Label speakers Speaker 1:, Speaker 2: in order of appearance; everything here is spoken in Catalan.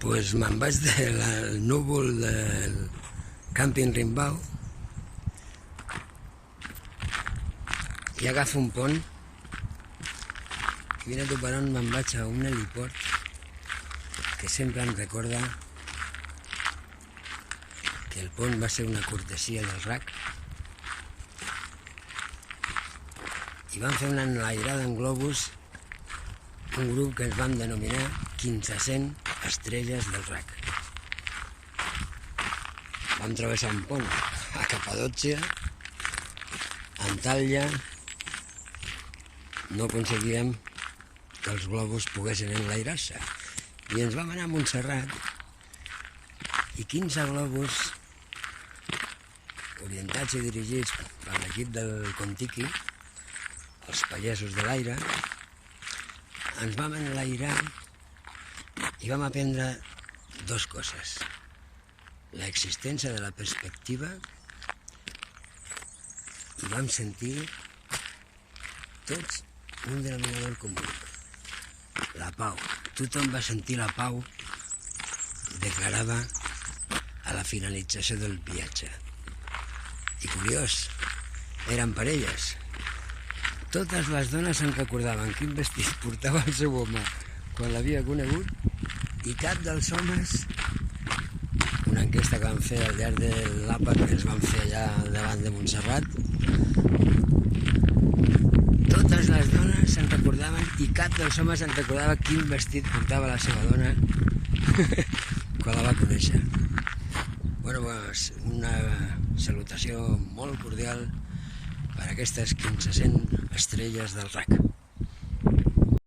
Speaker 1: Pues me'n vaig del núvol del càmping Rimbau i agafo un pont i mira tu per on me'n vaig a un heliport que sempre em recorda que el pont va ser una cortesia del RAC i van fer una enlairada en globus un grup que ens vam denominar 1500 estrelles del RAC. Vam travessar un pont a Capadòcia, a Antalya, no aconseguíem que els globus poguessin enlairar-se i ens vam anar a Montserrat i 15 globus orientats i dirigits per l'equip del Contiki, els pagesos de l'aire, ens vam enlairar i vam aprendre dues coses: l'existència de la perspectiva i vam sentir tots un denominador comú, la pau. Tothom va sentir la pau, declarava a la finalització del viatge. I curiós, eren parelles. Totes les dones se'n recordaven quin vestit portava el seu home quan l'havia conegut i cap dels homes, una enquesta que van fer al llarg de l'àpat que ens van fer allà davant de Montserrat, totes les dones se'n recordaven i cap dels homes se'n recordava quin vestit portava la seva dona quan la va conèixer. Bueno, pues, una salutació molt cordial per aquestes 1500 estrelles del RAC.